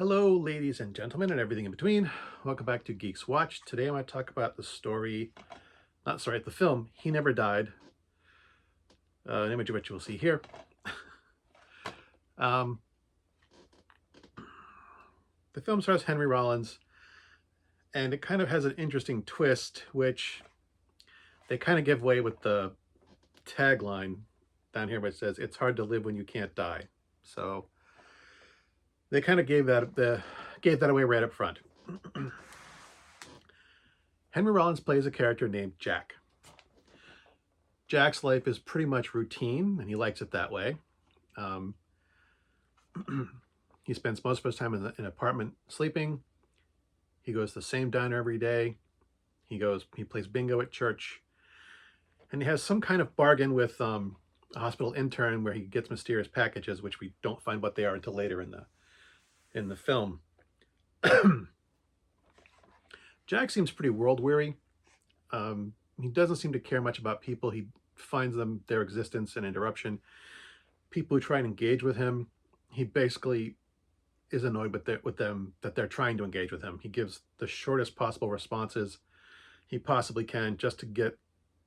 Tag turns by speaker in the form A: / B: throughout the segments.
A: Hello, ladies and gentlemen, and everything in between. Welcome back to Geeks Watch. Today I'm going to talk about the film, He Never Died, an image of which you will see here. Um, the film stars Henry Rollins, and it kind of has an interesting twist, which they kind of give away with the tagline down here, which says, "It's hard to live when you can't die." So they kind of gave that away right up front. Henry Rollins plays a character named Jack. Jack's life is pretty much routine, and he likes it that way. Um, he spends most of his time in an apartment sleeping. He goes to the same diner every day. He plays bingo at church, and he has some kind of bargain with a hospital intern where he gets mysterious packages, which we don't find what they are until later in the film. Jack seems pretty world weary. He doesn't seem to care much about people. He finds their existence an interruption. People who try and engage with him, he basically is annoyed with them that they're trying to engage with him. He gives the shortest possible responses he possibly can just to get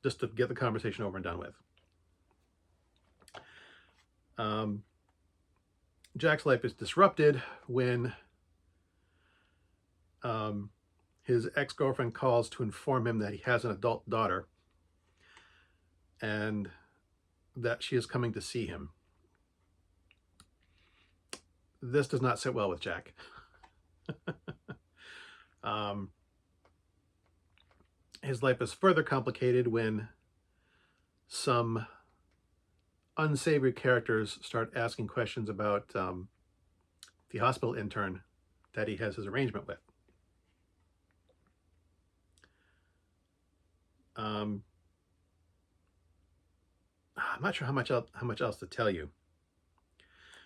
A: the conversation over and done with. Jack's life is disrupted when his ex-girlfriend calls to inform him that he has an adult daughter and that she is coming to see him. This does not sit well with Jack. His life is further complicated when some unsavory characters start asking questions about the hospital intern that he has his arrangement with. I'm not sure how much else to tell you,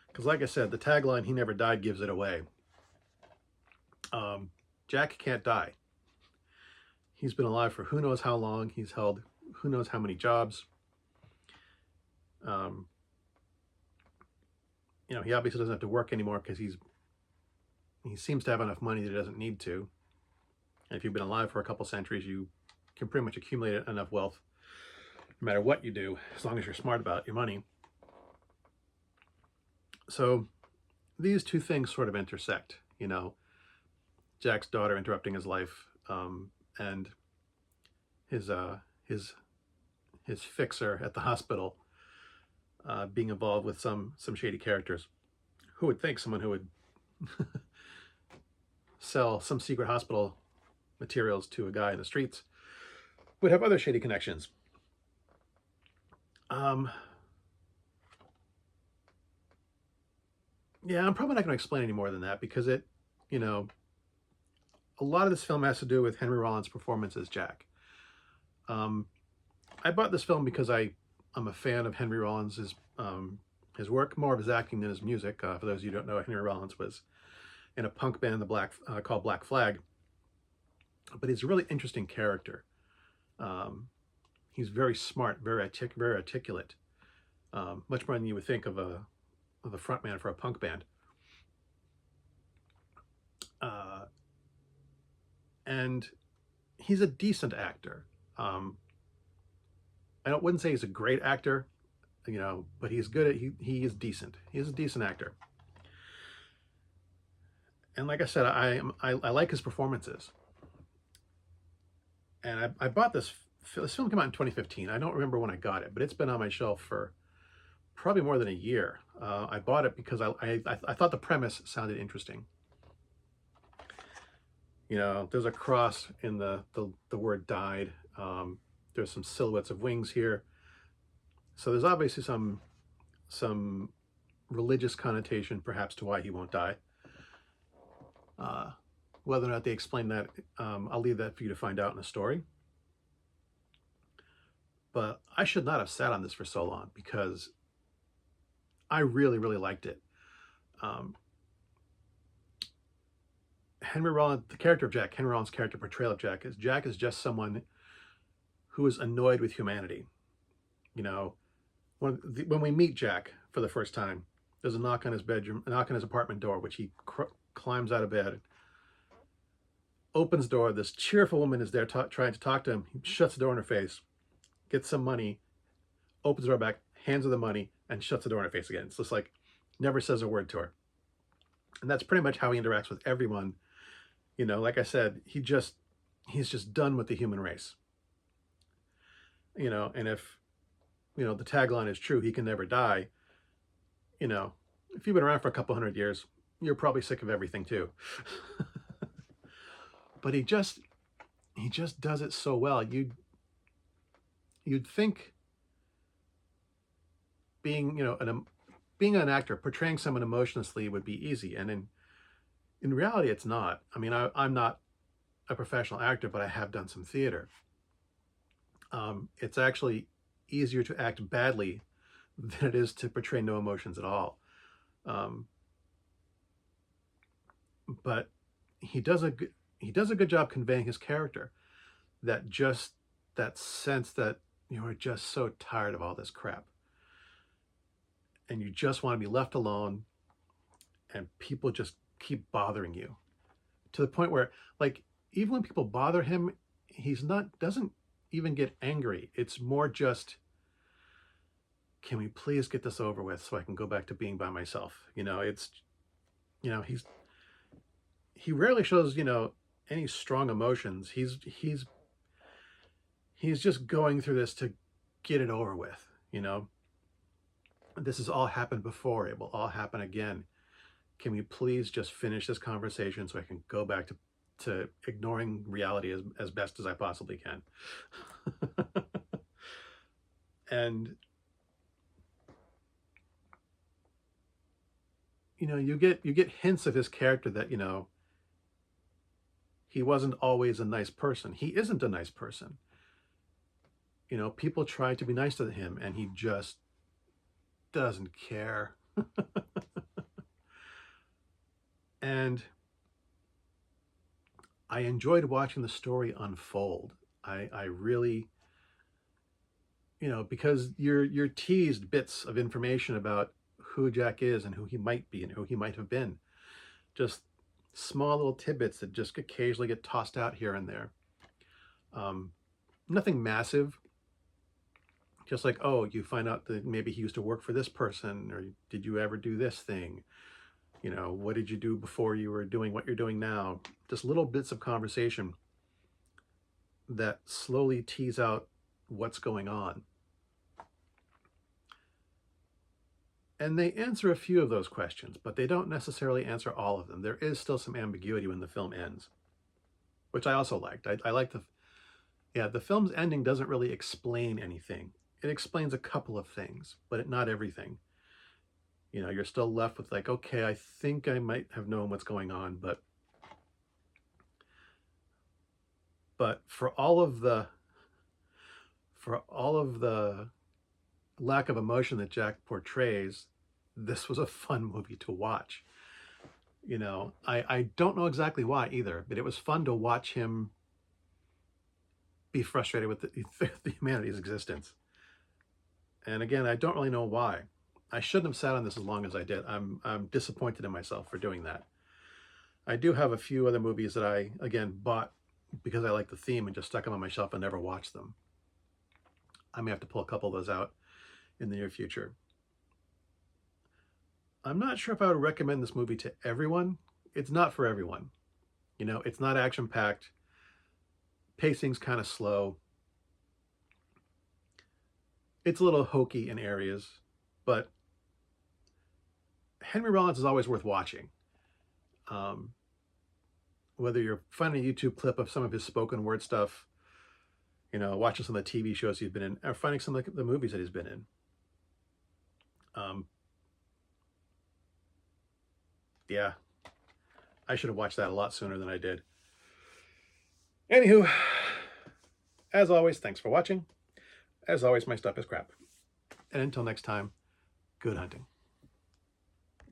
A: because like I said, the tagline "He Never Died" gives it away. Jack can't die. He's been alive for who knows how long. He's held who knows how many jobs. He obviously doesn't have to work anymore because he seems to have enough money that he doesn't need to. And if you've been alive for a couple centuries, you can pretty much accumulate enough wealth no matter what you do, as long as you're smart about your money. So these two things sort of intersect, Jack's daughter interrupting his life, and his fixer at the hospital being involved with some shady characters. Who would think someone who would sell some secret hospital materials to a guy in the streets would have other shady connections? Yeah, I'm probably not going to explain any more than that because a lot of this film has to do with Henry Rollins' performance as Jack. I bought this film because I'm a fan of Henry Rollins' his work, more of his acting than his music. For those of you who don't know, Henry Rollins was in a punk band called Black Flag. But he's a really interesting character. He's very smart, very articulate, much more than you would think of a frontman for a punk band. And he's a decent actor. I wouldn't say he's a great actor, but he's good he is decent. He's a decent actor. And like I said, I like his performances. And I bought this film came out in 2015. I don't remember when I got it, but it's been on my shelf for probably more than a year. I bought it because I thought the premise sounded interesting. There's a cross in the word died. There's some silhouettes of wings here. So there's obviously some religious connotation perhaps to why he won't die. Whether or not they explain that, I'll leave that for you to find out in the story. But I should not have sat on this for so long because I really, really liked it. Henry Rollins, the character of Jack, Henry Rollins' character portrayal of Jack is just someone who is annoyed with humanity. When we meet Jack for the first time, there's a knock on his apartment door, which he climbs out of bed, opens the door. This cheerful woman is there trying to talk to him. He shuts the door in her face, gets some money, opens the door back, hands her the money, and shuts the door in her face again. It's just like, never says a word to her. And that's pretty much how he interacts with everyone. You know, like I said, he's just done with the human race. You know, and if, you know, the tagline is true, he can never die, you know, if you've been around for a couple hundred years, you're probably sick of everything too. But he just does it so well. You'd think being, you know, being an actor, portraying someone emotionlessly would be easy. And in reality, it's not. I mean, I'm not a professional actor, but I have done some theater. It's actually easier to act badly than it is to portray no emotions at all. But he does a good job conveying his character. That sense that you are just so tired of all this crap, and you just want to be left alone, and people just keep bothering you to the point where, like, even when people bother him, doesn't even get angry. It's more just, can we please get this over with so I can go back to being by myself? You know, it's, you know, he rarely shows, you know, any strong emotions. He's just going through this to get it over with, you know. This has all happened before. It will all happen again. Can we please just finish this conversation so I can go back to ignoring reality as best as I possibly can? And, you know, you get hints of his character that, you know, he wasn't always a nice person. He isn't a nice person. You know, people try to be nice to him, and he just doesn't care. And I enjoyed watching the story unfold. I really, you know, because you're teased bits of information about who Jack is and who he might be and who he might have been. Just small little tidbits that just occasionally get tossed out here and there. Nothing massive. Just like, oh, you find out that maybe he used to work for this person, or did you ever do this thing? You know, what did you do before you were doing what you're doing now? Just little bits of conversation that slowly tease out what's going on. And they answer a few of those questions, but they don't necessarily answer all of them. There is still some ambiguity when the film ends, which I also liked. I like the film's ending doesn't really explain anything. It explains a couple of things, but not everything. You know, you're still left with like, okay, I think I might have known what's going on, but for all of the lack of emotion that Jack portrays, this was a fun movie to watch. You know, I don't know exactly why either, but it was fun to watch him be frustrated with the humanity's existence. And again, I don't really know why. I shouldn't have sat on this as long as I did. I'm disappointed in myself for doing that. I do have a few other movies that I, again, bought because I like the theme and just stuck them on my shelf and never watched them. I may have to pull a couple of those out in the near future. I'm not sure if I would recommend this movie to everyone. It's not for everyone. You know, it's not action-packed. Pacing's kind of slow. It's a little hokey in areas, but Henry Rollins is always worth watching. Whether you're finding a YouTube clip of some of his spoken word stuff, you know, watching some of the TV shows he's been in, or finding some of the movies that he's been in. Yeah, I should have watched that a lot sooner than I did. Anywho, as always, thanks for watching. As always, my stuff is crap. And until next time, good hunting.